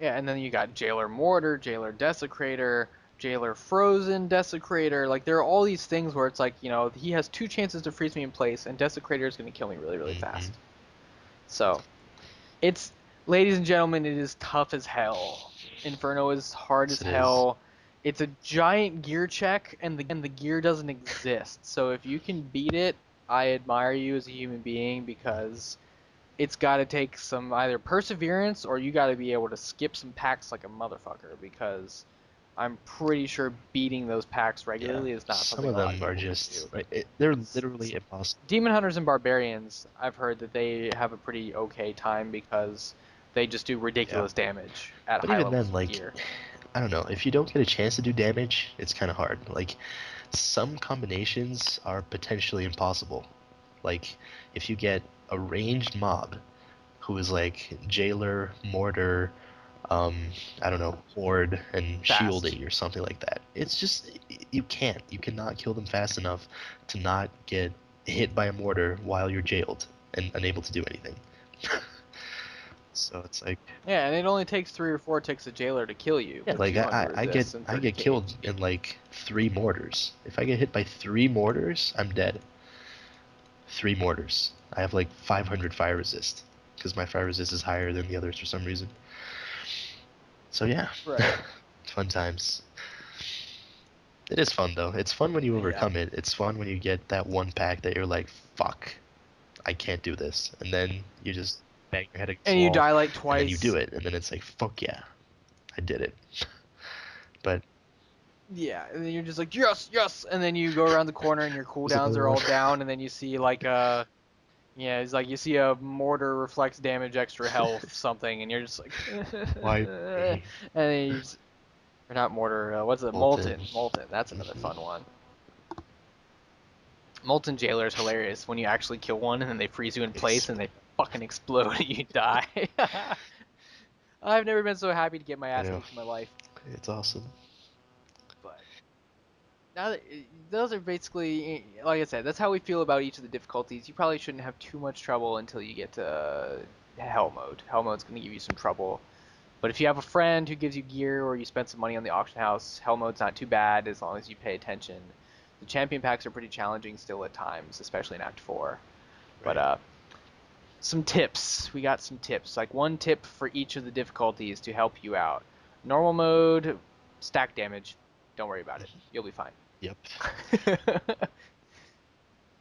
Yeah, and then you got Jailer Mortar, Jailer Desecrator, Jailer Frozen Desecrator. Like there are all these things where it's like he has two chances to freeze me in place, and Desecrator is going to kill me really really Hmm. fast. So it's ladies and gentlemen, it is tough as hell. Inferno is hard Yes, as it is. hell. It's a giant gear check, and the gear doesn't exist. So if you can beat it, I admire you as a human being because it's got to take some either perseverance or you got to be able to skip some packs like a motherfucker because I'm pretty sure beating those packs Yeah, regularly is not some something of a lot of them are people can just do. like they're literally impossible. Demon Hunters and Barbarians, I've heard that they have a pretty okay time because they just do Yeah, ridiculous damage at but high even levels then, of like, gear. I don't know, if you don't get a chance to do damage, it's kind of hard. Like, some combinations are potentially impossible. Like, if you get a ranged mob who is like jailer, mortar, um, I don't know, horde, and Fast. shielding or something like that. It's just you can't. You cannot kill them fast enough to not get hit by a mortar while you're jailed and unable to do anything. So it's like, Yeah, and it only takes 3 or 4 ticks of Jailer to kill you yeah, with like 200 resists and I get 30k killed HP. in like 3 mortars. If I get hit by 3 mortars, I'm dead. 3 mortars. I have like 500 fire resist because my fire resist is higher than the others for some reason. So yeah, Right. fun times. It is fun though. It's fun when you Yeah. overcome it. It's fun when you get that one pack that you're like, fuck, I can't do this. And then you just bang your head against And the you wall, die like and then you do twice. it. And then it's like, fuck yeah, I did it. But Yeah, and then you're just like, yes, yes! And then you go around the corner and your there's cooldowns another are one. all down, and then you see yeah, it's like you see a mortar reflects damage, extra health, something, and you're just like, Why and me? then you just, or not mortar, what's it? Molten. Molten. That's another Hmm. fun one. Molten Jailer is hilarious when you actually kill one and then they freeze you in place It's, and they fucking explode and you die. I've never been so happy to get my I ass know, kicked in my life. it's awesome. But now that those are basically, like I said, that's how we feel about each of the difficulties. You probably shouldn't have too much trouble until you get to Hell mode. Hell mode's going to give you some trouble. But if you have a friend who gives you gear or you spend some money on the auction house, Hell mode's not too bad as long as you pay attention. The champion packs are pretty challenging still at times, especially in Act 4. But Right. some tips. We got some tips. Like one tip for each of the difficulties to help you out. Normal mode, stack damage. Don't worry about it. You'll be fine. Yep.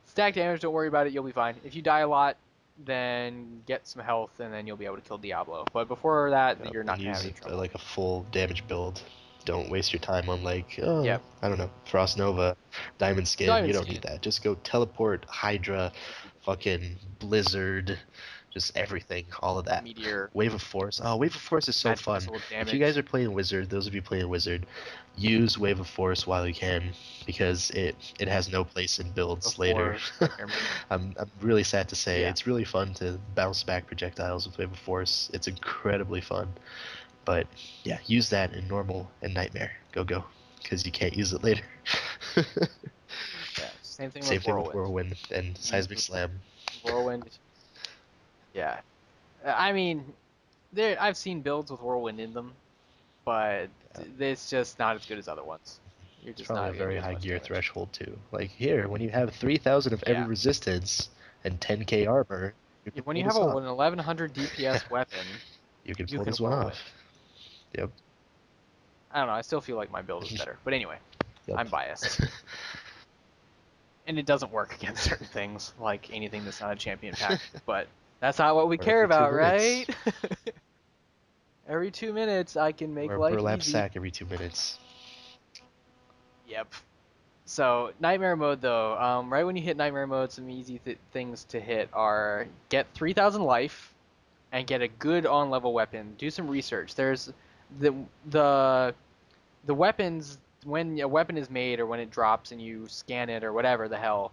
Stack damage, don't worry about it. You'll be fine. If you die a lot, then get some health and then you'll be able to kill Diablo. But before that, Yep. you're not And going to have use any it trouble. like a full damage build. Don't waste your time on like, oh, Yep. I don't know, Frost Nova, Diamond Skin. You Diamond don't need Skin. that. Just go teleport Hydra, fucking blizzard, just everything, all of that. Meteor, Wave of Force. Oh, Wave of Force is so magic fun. missile with If you guys damage. are playing Wizard, those of you playing Wizard, use Wave of Force while you can because it has no place in builds later. Before Nightmare Mode. I'm really sad to say Yeah. it's really fun to bounce back projectiles with Wave of Force. It's incredibly fun. But yeah, use that in normal and nightmare. Go, because you can't use it later. Yeah. Same thing Same with thing with Whirlwind. Whirlwind and Use Seismic Slam. Whirlwind. Yeah. I mean, I've seen builds with Whirlwind in them, but Yeah, it's just not as good as other ones. You're it's just probably a not gonna very do as high much gear damage. threshold too. Like here, when you have 3,000 of every Yeah. resistance and 10k armor, you can When pull you have this off. an 1100 DPS weapon, You can you pull can this one off. Whirlwind. Yep. I don't know. I still feel like my build is better, but anyway, Yep. I'm biased, and it doesn't work against certain things, like anything that's not a champion pack. But that's not what we Or care every two about, right? minutes. Every 2 minutes, I can make Or a life burlap easy. sack every 2 minutes. Yep. So nightmare mode though, right when you hit nightmare mode, some easy things to hit are get 3,000 life and get a good on level weapon. Do some research. There's the the the weapons when a weapon is made or when it drops and you scan it or whatever the hell,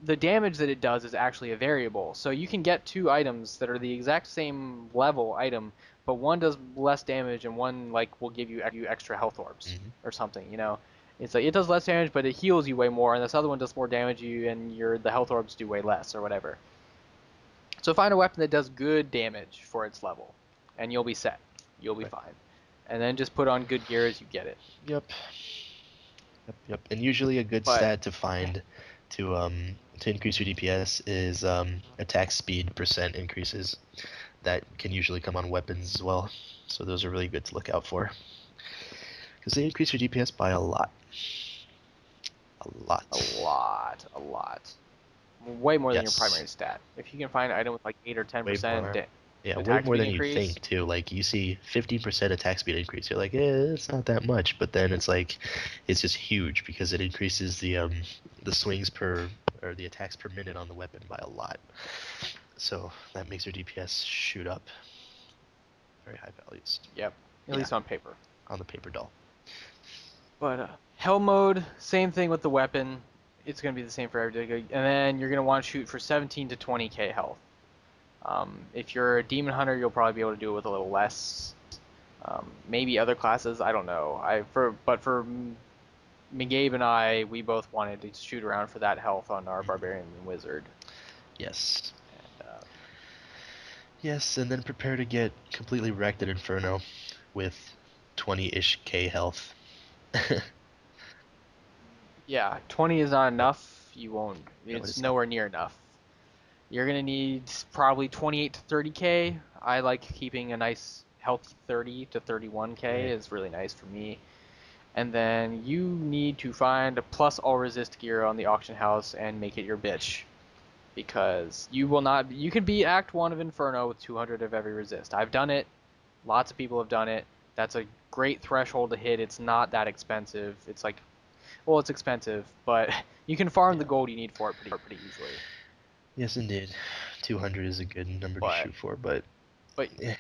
the damage that it does is actually a variable. So you can get two items that are the exact same level item, but one does less damage and one like will give you extra health orbs Hmm. or something. It's like it does less damage, but it heals you way more, and this other one does more damage you, and the health orbs do way less or whatever. So find a weapon that does good damage for its level, and you'll be set. You'll be Right. fine. And then just put on good gear as you get it. Yep. Yep. And usually a good But stat to find to increase your DPS is attack speed percent increases. That can usually come on weapons as well. So those are really good to look out for. Because they increase your DPS by a lot. A a lot. lot, a lot. Way more than your Yes. primary stat. If you can find an item with like 8 or Way 10% more. Yeah, way attack more speed than you increase, think too. Like you see 15% attack speed increase, you're like, it's not that much. But then it's like, it's just huge because it increases the swings per or the attacks per minute on the weapon by a lot. So that makes your DPS shoot up. Very high values. yep, at Yeah, least on paper. on the paper doll. But hell mode, same thing with the weapon. It's going to be the same for every day. And then you're going to want to shoot for 17 to 20k health. If you're a demon hunter, you'll probably be able to do it with a little less. Maybe other classes, I don't know. But for McGabe and I, we both wanted to shoot around for that health on our Mhm. barbarian and wizard. Yes. And Yes, and then prepare to get completely wrecked at Inferno with 20-ish K health. yeah, 20 is not Yep. enough. You won't. No, it It's is not. nowhere near enough. You're gonna need probably 28 to 30k. I like keeping a nice healthy 30 to 31k Yeah. is really nice for me. And then you need to find a plus all resist gear on the auction house and make it your bitch. Because you will not. You can beat Act 1 of Inferno with 200 of every resist. I've done it. Lots of people have done it. That's a great threshold to hit. It's not that expensive. It's like, well, it's expensive, but you can farm the Yeah. gold you need for it pretty easily. Yes, indeed. 200 is a good number to But shoot for, but but eh.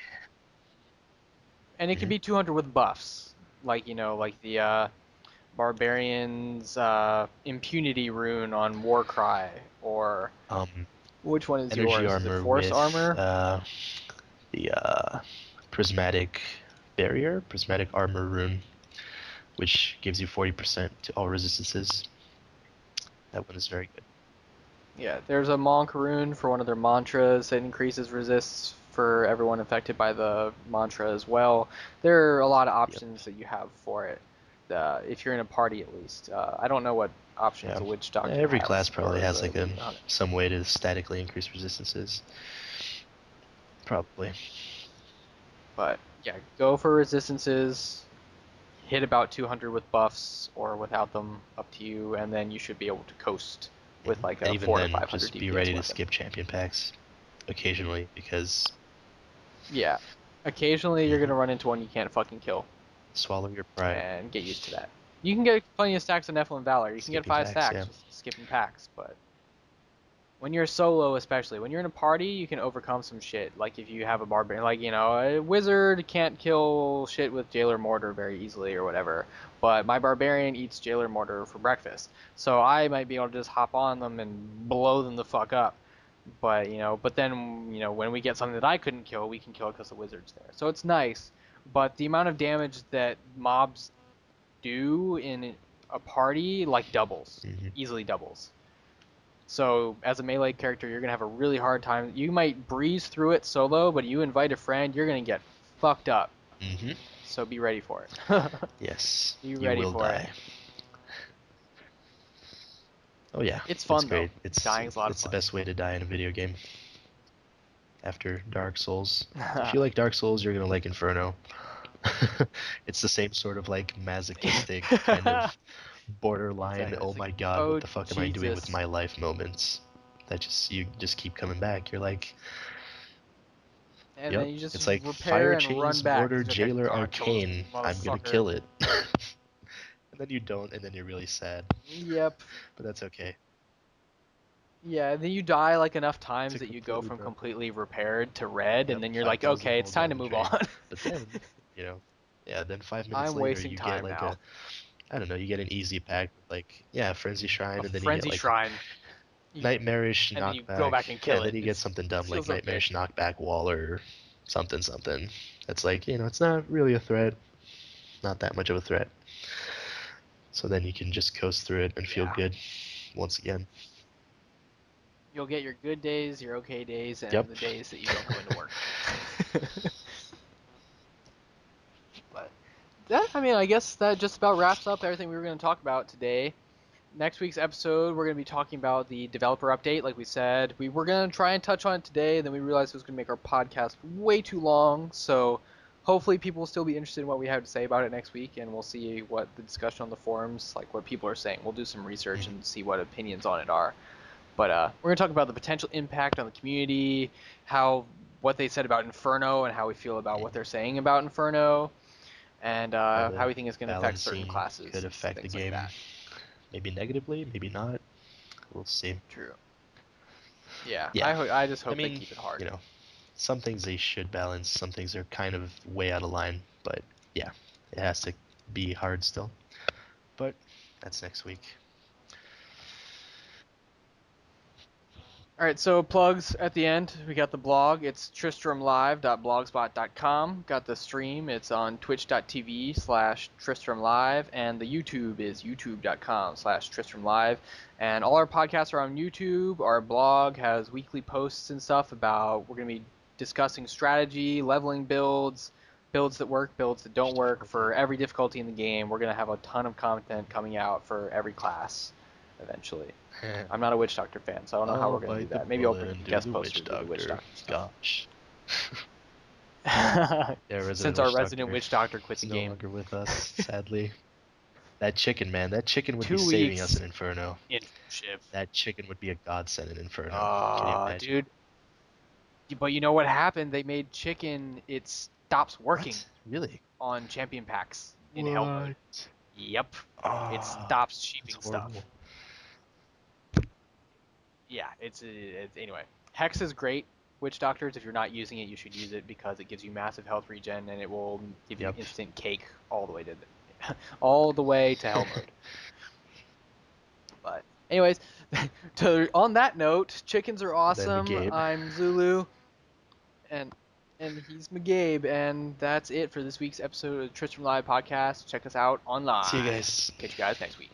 and it can Mhm. be 200 with buffs, like like the barbarian's impunity rune on Warcry, or Um, which one is energy yours? Is it armor force with armor? the prismatic barrier, prismatic armor rune, which gives you 40% to all resistances. That one is very good. Yeah, there's a monk rune for one of their mantras that increases resists for everyone affected by the mantra as well. There are a lot of Yep. options that you have for it, if you're in a party at least. I don't know what options Yeah. a witch doctor Every class has probably for has the like a demon hunter. some way to statically increase resistances. Probably. But yeah, go for resistances, hit about 200 with buffs or without them, up to you, and then you should be able to coast with like And a even 4 to then, 500 just be DPS ready to weapon. skip champion packs occasionally because Yeah, occasionally you're mhm, gonna run into one you can't fucking kill, swallow your pride. and get used to that. You can get plenty of stacks of Nephilim Valor. You can get Skipping 5 packs, yeah. stacks just skipping packs, but when you're solo, especially when you're in a party, you can overcome some shit. Like if you have a barbarian, like a wizard can't kill shit with jailer mortar very easily or whatever. But my barbarian eats jailer mortar for breakfast, so I might be able to just hop on them and blow them the fuck up. But then when we get something that I couldn't kill, we can kill it because the wizard's there. So it's nice, but the amount of damage that mobs do in a party like doubles, Hmm. easily doubles. So as a melee character, you're gonna have a really hard time. You might breeze through it solo, but you invite a friend, you're gonna get fucked up. Hmm. So be ready for it. Yes, Be you ready will for it. die. Oh yeah, It's it's fun though. great. It's Dying's a lot of it's the fun. best way to die in a video game after Dark Souls. If you like Dark Souls, you're gonna like Inferno. It's the same sort of like masochistic kind of borderline, Exactly. oh It's like, my god, what oh the fuck am I doing with Jesus. my life moments that you just keep coming back. You're like, And yep, then you just it's like repair fire and run chains back mortar because you're like, jailer gotta kill this arcane. I'm gonna motherfucker. kill it. And then you don't, and then you're really sad. Yep. But that's okay. Yeah, and then you die like enough It's a times that you go completely from broken. completely repaired to red, and Yep, then you're like, 5,000 okay, it's gold time to down the move drain. on. But then, you know, yeah, then 5 minutes I'm later wasting you get time like now. I don't know, you get an easy pack with like, yeah, Frenzy A Shrine, and then you get frenzy like shrine, you, Nightmarish and then you go knockback. back and Yeah, kill then it. you get It something dumb like feels so good. Nightmarish knockback wall or something something. It's like, it's not really a threat, not that much of a threat. So then you can just coast through it and feel Yeah, good once again. you'll get your good days, your okay days, Yep. and the days that you don't go into work. But I guess that just about wraps up everything we were going to talk about today. Next week's episode, we're going to be talking about the developer update. Like we said, we were going to try and touch on it today, then we realized it was going to make our podcast way too long. So hopefully people will still be interested in what we have to say about it next week, and we'll see what the discussion on the forums, like what people are saying. We'll do some research Mhm. and see what opinions on it are. But we're going to talk about the potential impact on the community, what they said about Inferno, and how we feel about what Mhm. they're saying about Inferno, and How how the we think it's going to affect certain balancing classes could and affect the things like game. that. Maybe negatively, maybe not. We'll see. True. Yeah, Yeah. I just I hope they mean, keep it hard. you know, some things they should balance, some things are kind of way out of line, but yeah, it has to be hard still. But that's next week. All right, so plugs at the end. We got the blog. It's tristramlive.blogspot.com. Got the stream. It's on twitch.tv/tristramlive, and the YouTube is youtube.com/tristramlive. And all our podcasts are on YouTube. Our blog has weekly posts and stuff about we're gonna be discussing strategy, leveling builds, builds that work, builds that don't work for every difficulty in the game. We're gonna have a ton of content coming out for every class eventually. I'm not a Witch Doctor fan, so I don't know how I'll we're gonna do bite the that. Maybe I'll bullet bring and do guest the witch posters or the Witch doctor. Doctor stuff. Gosh. Yeah, Resident Since our Witch resident Doctor Witch Doctor quit is the no game. longer with us, sadly. That chicken, man, that chicken would be 2 saving us weeks in Inferno. internship. That chicken would be a godsend in Inferno. Can you imagine? Dude. But you know what happened? They made chicken. It stops working What? Really? on champion packs in hell mode. What? Yep. It Ah, stops that's sheeping stuff. horrible. Yeah. Anyway. Hex is great. Witch Doctors, if you're not using it, you should use it because it gives you massive health regen and it will give you Yep. instant cake all the way all the way to hell mode. But anyways, on that note, chickens are And then awesome. McGabe. I'm Zulu, and he's McGabe, and that's it for this week's episode of the Tristram Live podcast. Check us out See you online. guys. Catch you guys next week.